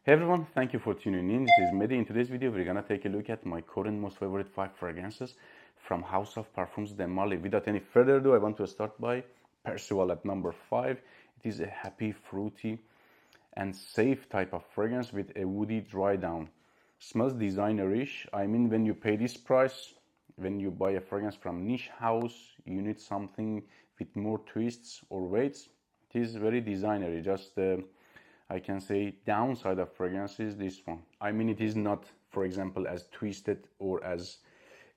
Hey everyone, thank you for tuning in. This is Mehdi. In today's video, we're gonna take a look at my current most favorite 5 fragrances from House of Parfums de Marly. Without any further ado, I want to start by Percival at number 5. It is a happy, fruity, and safe type of fragrance with a woody dry down. Smells designerish. I mean, when you pay this price, when you buy a fragrance from niche house, you need something with more twists or weights. It is very designery. Just I can say downside of fragrance is this one. I mean, it is not, for example, as twisted or as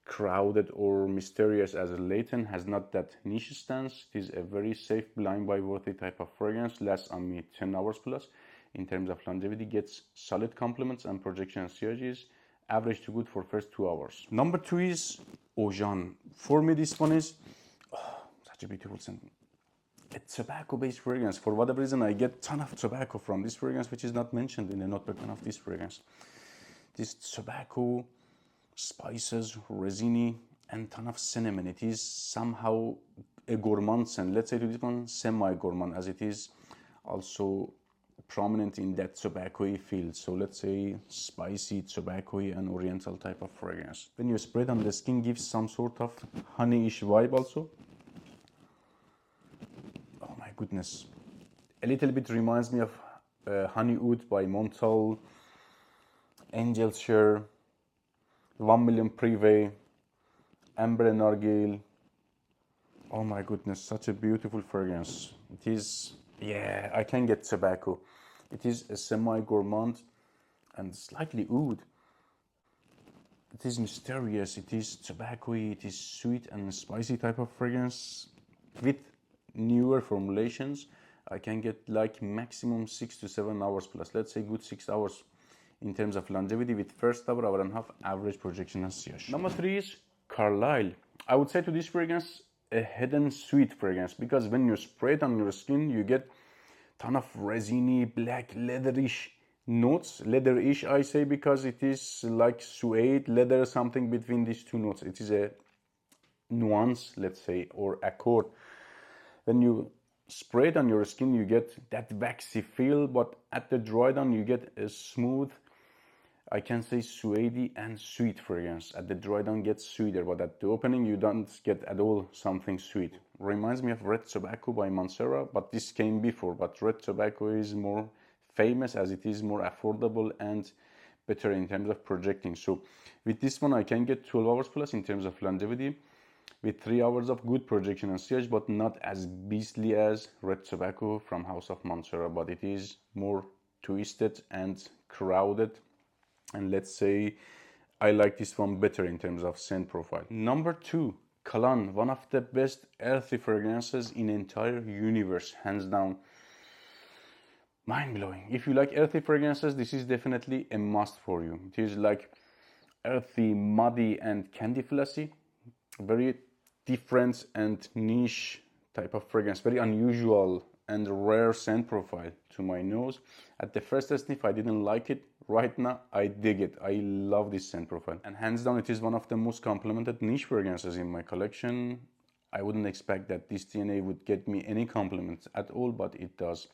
crowded or mysterious as Leighton. Has not that niche stance. It is a very safe, blind buy worthy type of fragrance. Lasts on me 10 hours plus. In terms of longevity, gets solid compliments and projection sieges. Average to good for first 2 hours. Number 2 is Ojan. For me, this one is such a beautiful scent. A tobacco-based fragrance. For whatever reason, I get a ton of tobacco from this fragrance, which is not mentioned in the notebook of this fragrance. This tobacco, spices, resiny, and ton of cinnamon. It is somehow a gourmand scent. Let's say to this one, semi-gourmand, as it is also prominent in that tobacco-y field. So let's say spicy, tobacco-y, and oriental type of fragrance. When you spray it on the skin, gives some sort of honey-ish vibe also. Goodness, a little bit reminds me of Honey Oud by Montal, Angel Share, 1 Million Privé, Amber and Nargile. Oh my goodness, such a beautiful fragrance. It is, yeah, I can get tobacco. It is a semi-gourmand and slightly oud. It is mysterious, it is tobacco-y, it is sweet and spicy type of fragrance with newer formulations. I can get like maximum 6 to 7 hours plus. Let's say good 6 hours in terms of longevity, with first hour and a half average projection and sillage. Number 3 is Carlisle. I would say to this fragrance a hidden sweet fragrance, because when you spray it on your skin, you get ton of resiny, black, leatherish notes. Leatherish I say because it is like suede, leather, something between these two notes. It is a nuance, let's say, or accord. When you spray it on your skin, you get that waxy feel, but at the dry down, you get a smooth, I can say suede and sweet fragrance. At the dry down, gets sweeter, but at the opening, you don't get at all something sweet. Reminds me of Red Tobacco by Montserrat, but this came before. But Red Tobacco is more famous as it is more affordable and better in terms of projecting. So with this one, I can get 12 hours plus in terms of longevity, with 3 hours of good projection and sillage, but not as beastly as Red Tobacco from House of Montserrat, but it is more twisted and crowded, and let's say I like this one better in terms of scent profile. Number 2, Kalan, one of the best earthy fragrances in the entire universe, hands down. Mind-blowing. If you like earthy fragrances, this is definitely a must for you. It is like earthy, muddy, and candy flossy. Very different and niche type of fragrance, very unusual and rare scent profile to my nose. At the first sniff, I didn't like it. Right now, I dig it. I love this scent profile. And hands down, it is one of the most complimented niche fragrances in my collection. I wouldn't expect that this DNA would get me any compliments at all, but it does.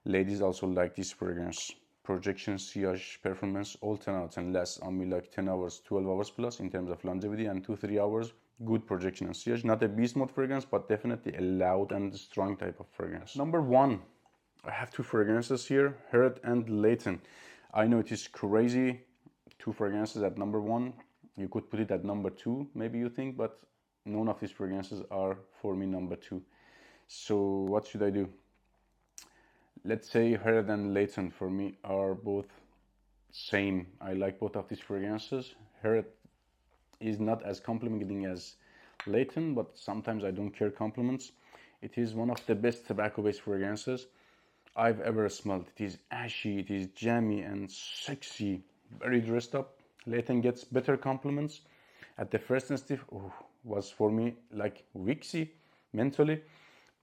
Ladies also like this fragrance. Projection, sillage, performance, all 10 out of 10. Lasts on me like 10 hours, 12 hours plus in terms of longevity, and 2-3 hours good projection and sillage. Not a beast mode fragrance, but definitely a loud and strong type of fragrance. Number 1, I have 2 fragrances here, Heard and Leighton. I know it is crazy, 2 fragrances at number 1. You could put it at number 2, maybe you think, but none of these fragrances are for me number 2. So what should I do? Let's say Heard and Leighton for me are both same. I like both of these fragrances. Heard is not as complimenting as Leighton, but sometimes I don't care compliments. It is one of the best tobacco-based fragrances I've ever smelled. It is ashy, it is jammy and sexy, very dressed up. Leighton gets better compliments. At the first sniff, was for me like wixy mentally,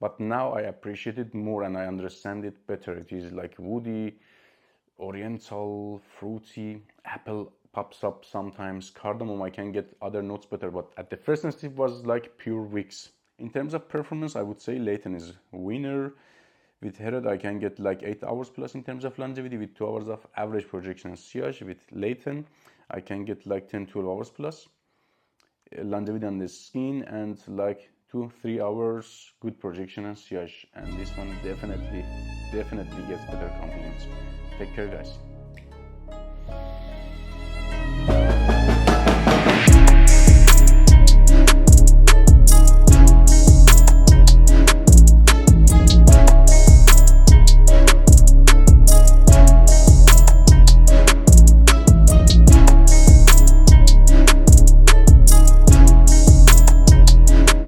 but now I appreciate it more and I understand it better. It is like woody, oriental, fruity, apple pops up sometimes, cardamom, I can get other notes better, but at the first sniff was like pure wicks. In terms of performance, I would say Leighton is winner. With Herod, I can get like 8 hours plus in terms of longevity with 2 hours of average projection and sillage. With Leighton, I can get like 10-12 hours plus longevity on the skin and like 2-3 hours good projection and sillage. And this one definitely gets better compliments. Take care, guys.